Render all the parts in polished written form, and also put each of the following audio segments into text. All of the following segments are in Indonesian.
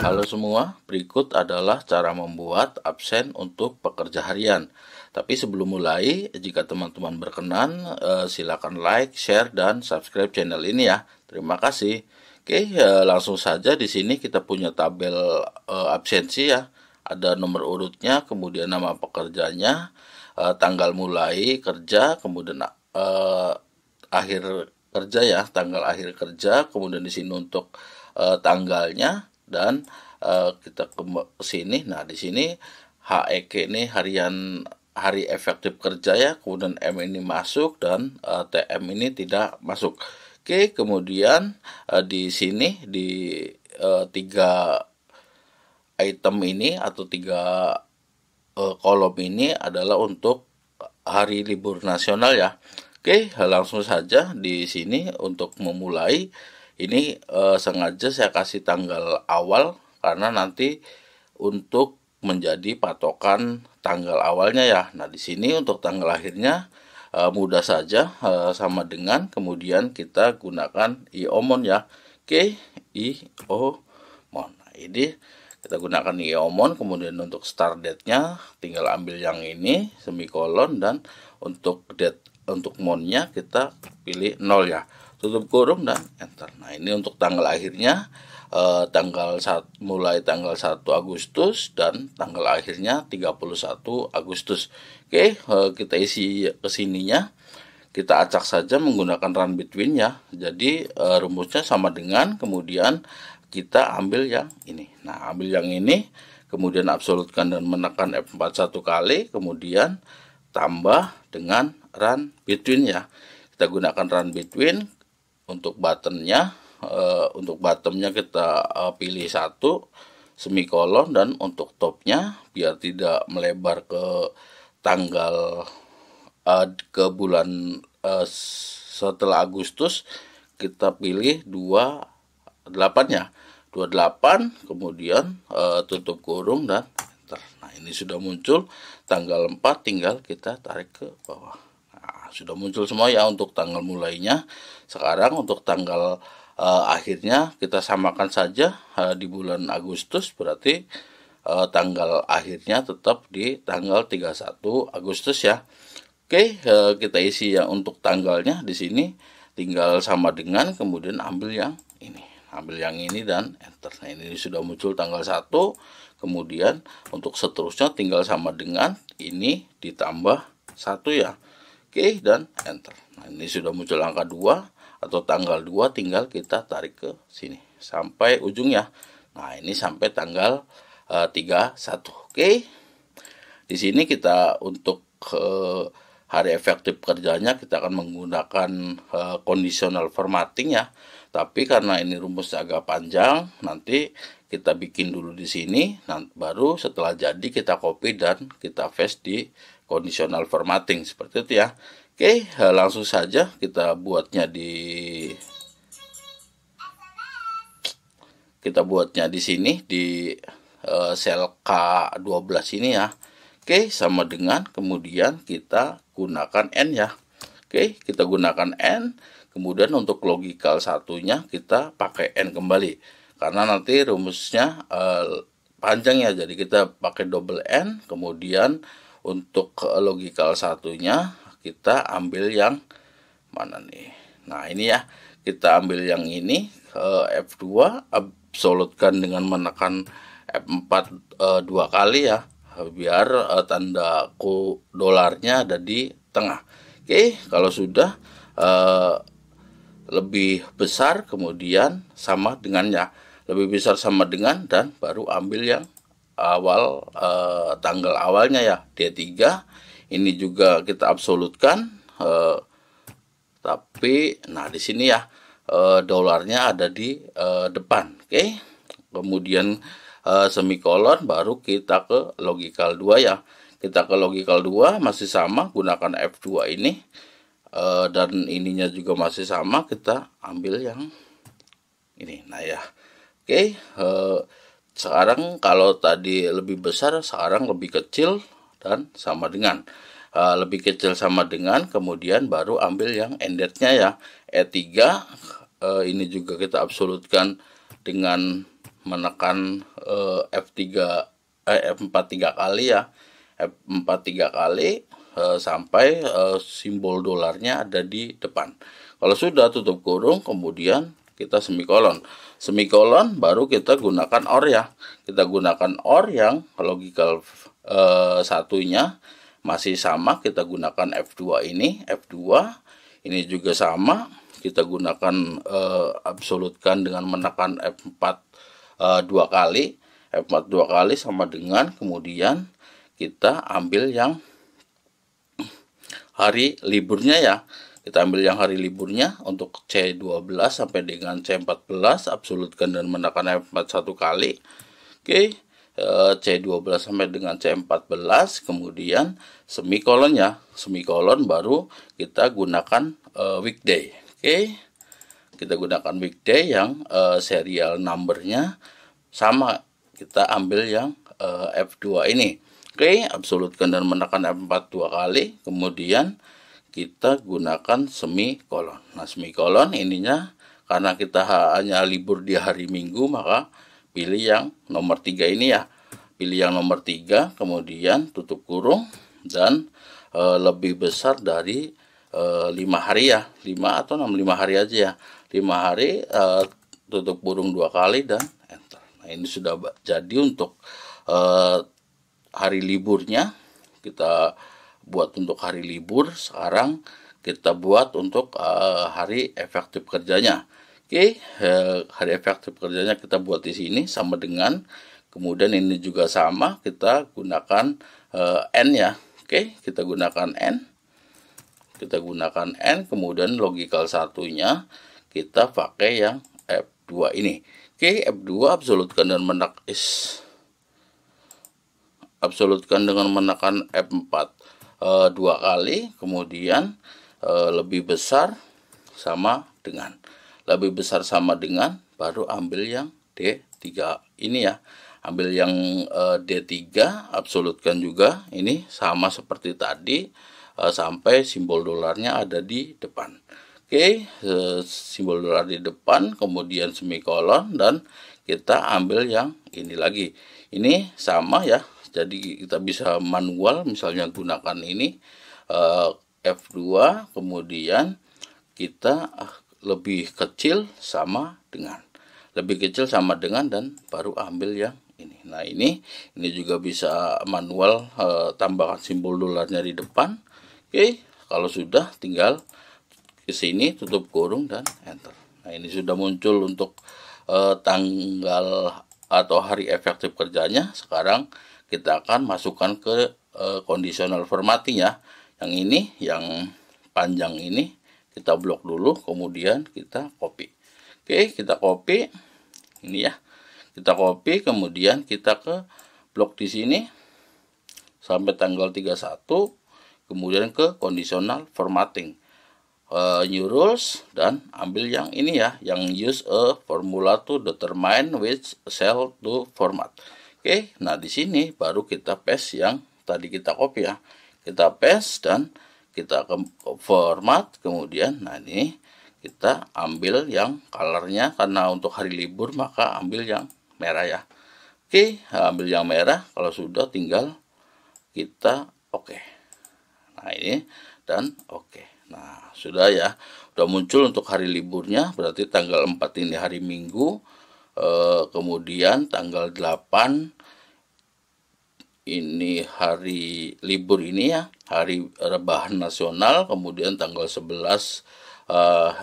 Halo semua, berikut adalah cara membuat absen untuk pekerja harian. Tapi sebelum mulai, jika teman-teman berkenan, silakan like, share, dan subscribe channel ini ya. Terima kasih. Oke, langsung saja di sini kita punya tabel absensi ya. Ada nomor urutnya, kemudian nama pekerjanya, tanggal mulai kerja, kemudian akhir kerja ya, tanggal akhir kerja, kemudian di sini untuk tanggalnya dan kita ke sini. Nah, di sini HEK ini hari efektif kerja ya, kemudian M ini masuk dan TM ini tidak masuk. Oke, kemudian di sini di tiga item ini atau tiga kolom ini adalah untuk hari libur nasional ya. Oke, langsung saja di sini untuk memulai. Ini sengaja saya kasih tanggal awal karena nanti untuk menjadi patokan tanggal awalnya ya. Nah, di sini untuk tanggal akhirnya mudah saja, sama dengan kemudian kita gunakan iomon ya. Oke, iomon. Nah, ini kita gunakan iomon, kemudian untuk start date-nya tinggal ambil yang ini semikolon, dan untuk date untuk monnya kita pilih 0 ya, tutup kurung dan enter. Nah, ini untuk tanggal akhirnya mulai tanggal 1 Agustus dan tanggal akhirnya 31 Agustus. Oke, kita isi kesininya, kita acak saja menggunakan run between ya. Jadi rumusnya sama dengan kemudian kita ambil yang ini. Nah, ambil yang ini, kemudian absolutkan dan menekan F4 satu kali, kemudian tambah dengan run between ya. Kita gunakan run between untuk buttonnya. Untuk bottomnya kita pilih 1 semikolon, dan untuk topnya biar tidak melebar ke tanggal ke bulan setelah Agustus, kita pilih 28 ya, 28, kemudian tutup kurung dan enter. Nah, ini sudah muncul tanggal 4, tinggal kita tarik ke bawah. Nah, sudah muncul semua ya untuk tanggal mulainya. Sekarang untuk tanggal akhirnya kita samakan saja di bulan Agustus, berarti tanggal akhirnya tetap di tanggal 31 Agustus ya. Oke, kita isi yang untuk tanggalnya di sini tinggal sama dengan kemudian ambil yang ini. Ambil yang ini dan enter. Nah, ini sudah muncul tanggal 1. Kemudian untuk seterusnya tinggal sama dengan ini ditambah 1 ya. Oke, dan enter. Nah, ini sudah muncul angka 2 atau tanggal 2, tinggal kita tarik ke sini sampai ujung ya. Nah, ini sampai tanggal 31. Oke. Di sini kita untuk hari efektif kerjanya kita akan menggunakan conditional formatting ya. Tapi karena ini rumusnya agak panjang, nanti kita bikin dulu di sini, baru setelah jadi kita copy dan kita paste di conditional formatting seperti itu ya. Oke, langsung saja kita buatnya di sini di sel K12 ini ya. Oke, sama dengan kemudian kita gunakan N ya. Oke, kita gunakan N. Kemudian untuk logical satunya kita pakai N kembali. Karena nanti rumusnya panjang ya, jadi kita pakai double N. Kemudian untuk logical satunya kita ambil yang mana nih? Nah, ini ya, kita ambil yang ini, F2, absolutkan dengan menekan F4 2 kali ya, biar tanda dolarnya ada di tengah. Oke, kalau sudah lebih besar kemudian sama dengannya, lebih besar sama dengan, dan baru ambil yang awal tanggal awalnya ya, D3. Ini juga kita absolutkan, tapi nah di sini ya dolarnya ada di depan. Oke, kemudian semikolon, baru kita ke logical 2 ya. Kita ke logical 2 masih sama, gunakan F2 ini, dan ininya juga masih sama, kita ambil yang ini. Nah ya, oke. Sekarang kalau tadi lebih besar, sekarang lebih kecil dan sama dengan, lebih kecil sama dengan, kemudian baru ambil yang ended-nya ya, E3. Ini juga kita absolutkan dengan menekan F4 3 kali ya, F4 3 kali sampai simbol dolarnya ada di depan. Kalau sudah tutup kurung, kemudian kita semikolon. Semikolon baru kita gunakan OR ya. Kita gunakan OR yang logical satunya masih sama, kita gunakan F2 ini, F2 ini juga sama, kita gunakan absolutkan dengan menekan F4 2 kali. F4 2 kali sama dengan, kemudian kita ambil yang hari liburnya ya. Kita ambil yang hari liburnya untuk C12 sampai dengan C14, absolutkan dan menekan F4 1 kali. Oke, C12 sampai dengan C14, kemudian semikolon ya. Semikolon baru kita gunakan weekday. Oke, kita gunakan weekday yang serial numbernya sama. Kita ambil yang F2 ini. Oke, absolutkan dan menekan F4 2 kali, kemudian kita gunakan semikolon. Nah, semikolon ininya karena kita hanya libur di hari Minggu, maka pilih yang nomor 3 ini ya. Pilih yang nomor 3, kemudian tutup kurung dan lebih besar dari 5 hari ya. 5 atau 5 hari aja ya. 5 hari tutup kurung 2 kali dan enter. Nah, ini sudah jadi untuk hari liburnya. Kita buat untuk hari libur, sekarang kita buat untuk hari efektif kerjanya. Oke, hari efektif kerjanya kita buat di sini sama dengan, kemudian ini juga sama, kita gunakan N ya. Oke, kita gunakan N. Kita gunakan N, kemudian logical satunya kita pakai yang F2 ini. Oke, F2 absolutkan dengan menekan F4 2 kali, kemudian lebih besar sama dengan, baru ambil yang D3 ini ya. Ambil yang D3, absolutkan juga ini sama seperti tadi, sampai simbol dolarnya ada di depan. Oke, simbol dolar di depan, kemudian semikolon, dan kita ambil yang ini lagi. Ini sama ya, jadi kita bisa manual, misalnya gunakan ini F2, kemudian kita lebih kecil sama dengan, dan baru ambil yang ini. Nah, ini juga bisa manual, tambahkan simbol dolarnya di depan. Oke, kalau sudah tinggal ke sini tutup kurung dan enter. Nah, ini sudah muncul untuk tanggal atau hari efektif kerjanya. Sekarang kita akan masukkan ke conditional formatting ya. Yang ini, yang panjang ini kita blok dulu, kemudian kita copy. Oke, kita copy ini ya. Kita copy, kemudian kita ke blok di sini sampai tanggal 31, kemudian ke conditional formatting. New rules, dan ambil yang ini ya, yang use a formula to determine which cell to format. Oke, nah di sini baru kita paste yang tadi kita copy ya. Kita paste dan kita ke format, kemudian nah ini kita ambil yang colornya, karena untuk hari libur maka ambil yang merah ya. Oke, ambil yang merah. Kalau sudah tinggal kita oke. Nah, ini dan oke. Nah, sudah ya. Sudah muncul untuk hari liburnya, berarti tanggal 4 ini hari Minggu. Kemudian tanggal 8 ini hari libur ini ya, hari rebahan nasional. Kemudian tanggal 11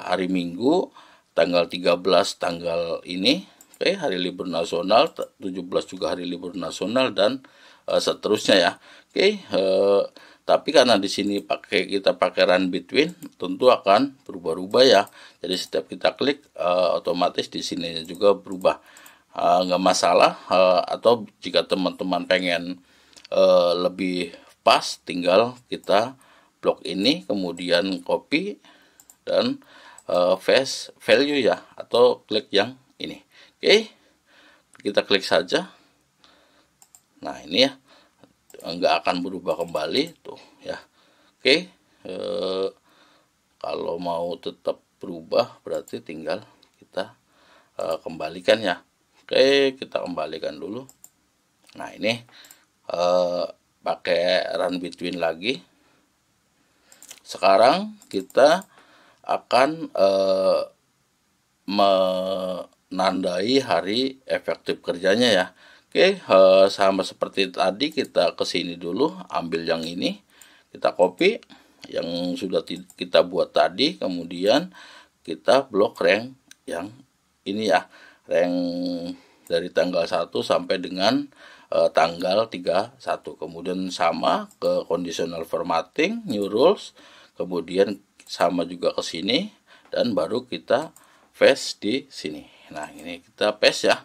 hari Minggu, tanggal 13 tanggal ini, oke, hari libur nasional, 17 juga hari libur nasional, dan seterusnya ya. Oke, tapi karena di sini kita pakai run between, tentu akan berubah-ubah ya. Jadi setiap kita klik otomatis di sini juga berubah. Nggak masalah, atau jika teman-teman pengen lebih pas, tinggal kita blok ini, kemudian copy dan paste value ya, atau klik yang ini. Oke, kita klik saja. Nah, ini ya, nggak akan berubah kembali tuh ya. Oke, kalau mau tetap berubah berarti tinggal kita kembalikan ya. Oke, kita kembalikan dulu. Nah, ini pakai run between lagi. Sekarang kita akan menandai hari efektif kerjanya ya. Oke, sama seperti tadi, kita ke sini dulu, ambil yang ini, kita copy yang sudah kita buat tadi, kemudian kita blok rank yang ini ya, rank dari tanggal 1 sampai dengan tanggal 31. Kemudian sama ke conditional formatting, new rules, kemudian sama juga ke sini, dan baru kita paste di sini. Nah, ini kita paste ya.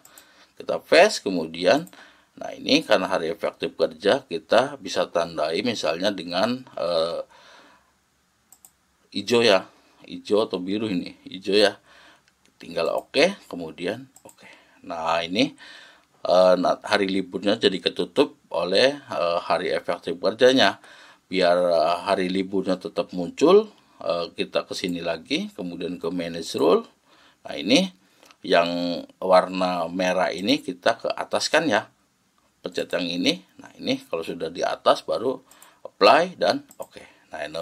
Kita paste, kemudian nah ini karena hari efektif kerja, kita bisa tandai misalnya dengan hijau ya, hijau atau biru, ini hijau ya, tinggal oke, kemudian oke. Nah, ini hari liburnya jadi ketutup oleh hari efektif kerjanya. Biar hari liburnya tetap muncul, kita ke sini lagi, kemudian ke manage rule. Nah, ini yang warna merah ini kita ke atas kan ya, pencet yang ini. Nah, ini kalau sudah di atas baru apply dan oke. Nah, ini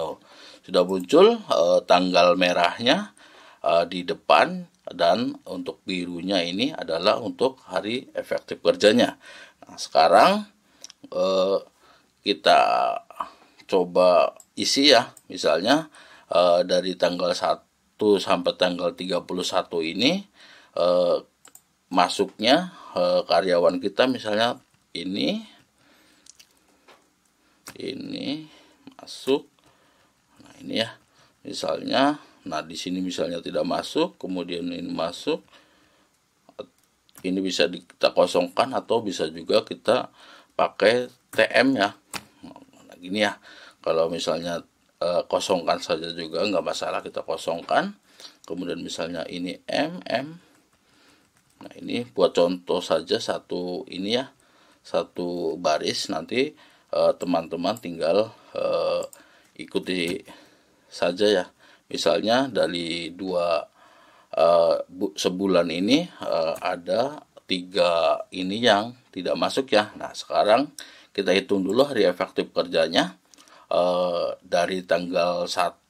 sudah muncul tanggal merahnya di depan, dan untuk birunya ini adalah untuk hari efektif kerjanya. Nah, sekarang kita coba isi ya, misalnya dari tanggal 1 sampai tanggal 31 ini masuknya karyawan kita misalnya ini masuk. Nah, ini ya misalnya, nah di sini misalnya tidak masuk, kemudian ini masuk, ini bisa kita kosongkan atau bisa juga kita pakai TM ya. Nah, gini ya, kalau misalnya kosongkan saja juga nggak masalah, kita kosongkan, kemudian misalnya ini MM. Nah, ini buat contoh saja satu ini ya, satu baris, nanti teman-teman tinggal ikuti saja ya. Misalnya dari sebulan ini ada 3 ini yang tidak masuk ya. Nah, sekarang kita hitung dulu hari efektif kerjanya dari tanggal 1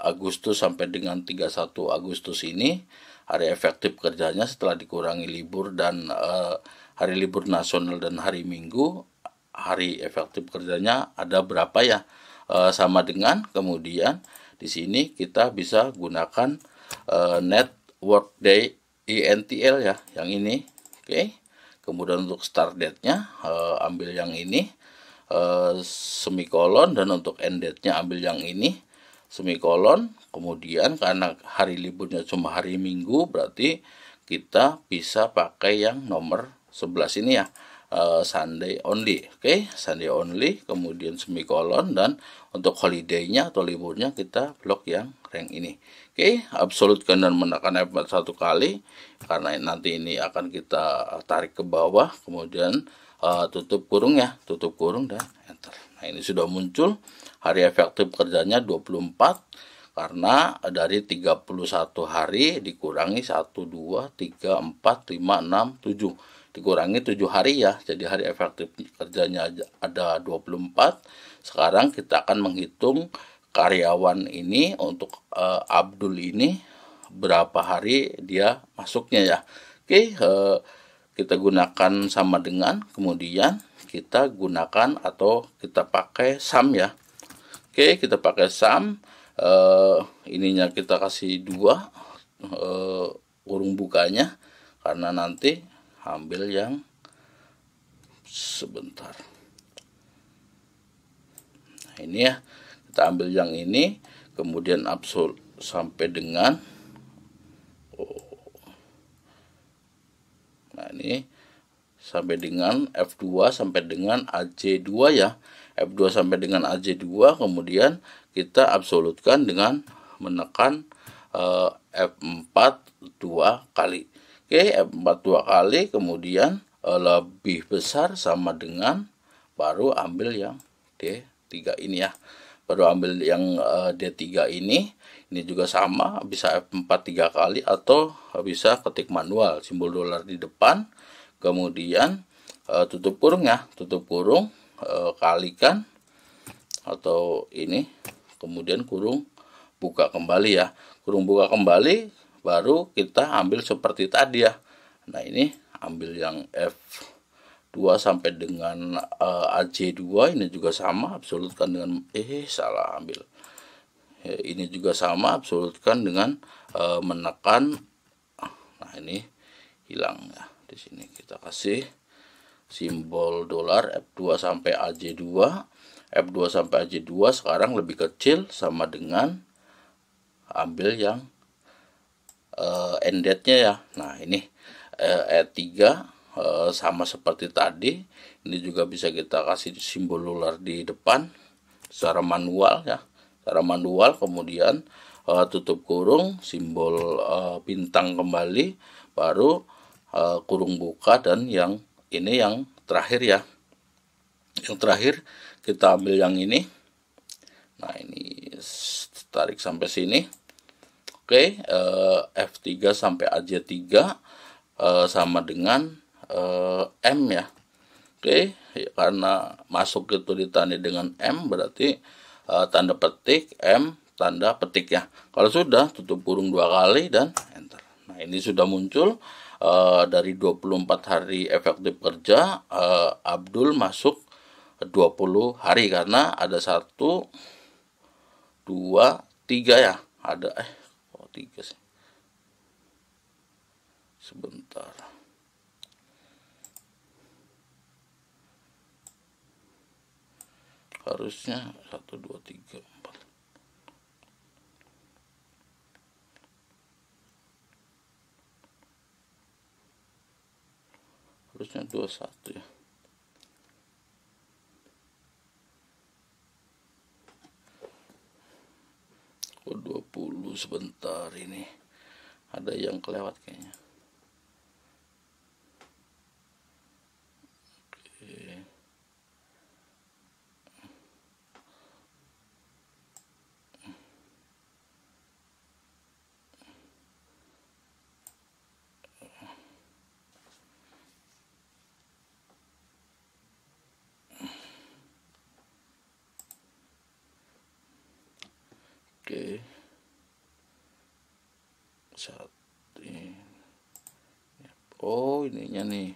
Agustus sampai dengan 31 Agustus ini. Hari efektif kerjanya setelah dikurangi libur dan hari libur nasional dan hari Minggu, hari efektif kerjanya ada berapa ya? Sama dengan, kemudian di sini kita bisa gunakan net workday INTL ya, yang ini. Oke. Kemudian untuk start date-nya ambil yang ini, semikolon, dan untuk end date-nya ambil yang ini, semikolon. Kemudian karena hari liburnya cuma hari Minggu, berarti kita bisa pakai yang nomor 11 ini ya, Sunday only. Oke, Sunday only, kemudian semikolon, dan untuk holiday-nya atau liburnya kita blok yang rank ini. Oke, absolutkan dan menekan F4 satu kali, karena nanti ini akan kita tarik ke bawah, kemudian tutup kurung ya, tutup kurung dan enter. Nah, ini sudah muncul hari efektif kerjanya 24, karena dari 31 hari dikurangi 1, 2, 3, 4, 5, 6, 7, dikurangi 7 hari ya, jadi hari efektif kerjanya ada 24. Sekarang kita akan menghitung karyawan ini untuk Abdul ini berapa hari dia masuknya ya. Oke, kita gunakan sama dengan, kemudian kita gunakan atau kita pakai sum ya. Oke, kita pakai sum, ininya kita kasih 2 kurung bukanya, karena nanti ambil yang sebentar. Nah, ini ya, kita ambil yang ini, kemudian absolut sampai dengan nah ini sampai dengan F2 sampai dengan AJ2 ya. F2 sampai dengan AJ2, kemudian kita absolutkan dengan menekan F4 2 kali. Oke, F4 2 kali, kemudian lebih besar sama dengan, baru ambil yang D3 ini ya. baru ambil yang D3 ini juga sama, bisa F4 3 kali atau bisa ketik manual simbol dolar di depan, kemudian tutup kurung ya, tutup kurung, kalikan atau ini, kemudian kurung buka kembali ya, kurung buka kembali, baru kita ambil seperti tadi ya. Nah ini ambil yang F2 sampai dengan AJ2, ini juga sama, absolutkan dengan salah ambil. Ini juga sama, absolutkan dengan menekan. Nah ini hilang ya. Di sini kita kasih simbol dolar F2 sampai AJ2. F2 sampai AJ2 sekarang lebih kecil, sama dengan ambil yang ended-nya ya. Nah ini E3 sama seperti tadi, ini juga bisa kita kasih simbol dolar di depan secara manual ya, secara manual, kemudian tutup kurung, simbol bintang kembali, baru kurung buka, dan yang ini yang terakhir ya. Yang terakhir kita ambil yang ini. Nah ini tarik sampai sini. Oke, F3 sampai AJ3 sama dengan M ya. Oke, karena masuk itu ditandai dengan M, berarti tanda petik M, tanda petik ya. Kalau sudah, tutup kurung 2 kali dan enter. Nah ini sudah muncul dari 24 hari efektif kerja, Abdul masuk 20 hari, karena ada 1, 2, 3 ya. Ada 3 sih. Sebentar. Harusnya 1, 2, 3, 4. Harusnya 21 ya. Oh 20, sebentar, ini ada yang kelewat kayaknya. Oke. Ini. Oh, ininya nih.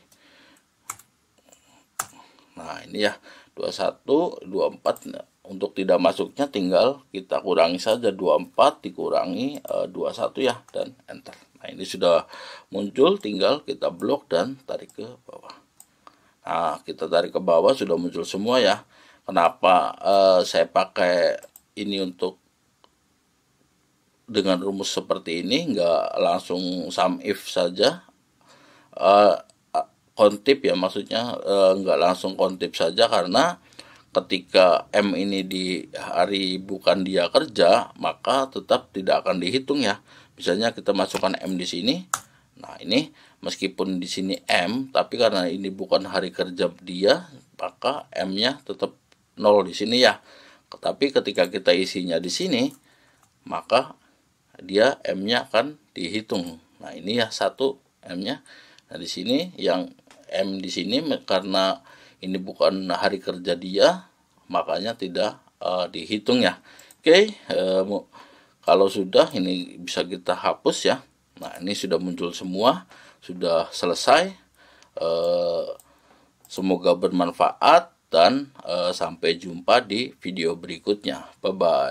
Nah, ini ya 21, 24. Untuk tidak masuknya tinggal kita kurangi saja, 24 dikurangi 21 ya, dan enter. Nah, ini sudah muncul, tinggal kita blok dan tarik ke bawah. Nah, kita tarik ke bawah, sudah muncul semua ya. Kenapa saya pakai ini untuk dengan rumus seperti ini, nggak langsung sum if saja, kontip ya, maksudnya nggak langsung kontip saja, karena ketika M ini di hari bukan dia kerja, maka tetap tidak akan dihitung ya. Misalnya kita masukkan M di sini, nah ini meskipun di sini M, tapi karena ini bukan hari kerja dia, maka M-nya tetap 0 di sini ya. Tapi ketika kita isinya di sini, maka dia M-nya akan dihitung. Nah ini ya 1 M-nya. Nah di sini yang M di sini karena ini bukan hari kerja dia, makanya tidak dihitung ya. Oke, kalau sudah, ini bisa kita hapus ya. Nah ini sudah muncul semua, sudah selesai. Semoga bermanfaat, dan sampai jumpa di video berikutnya. Bye bye.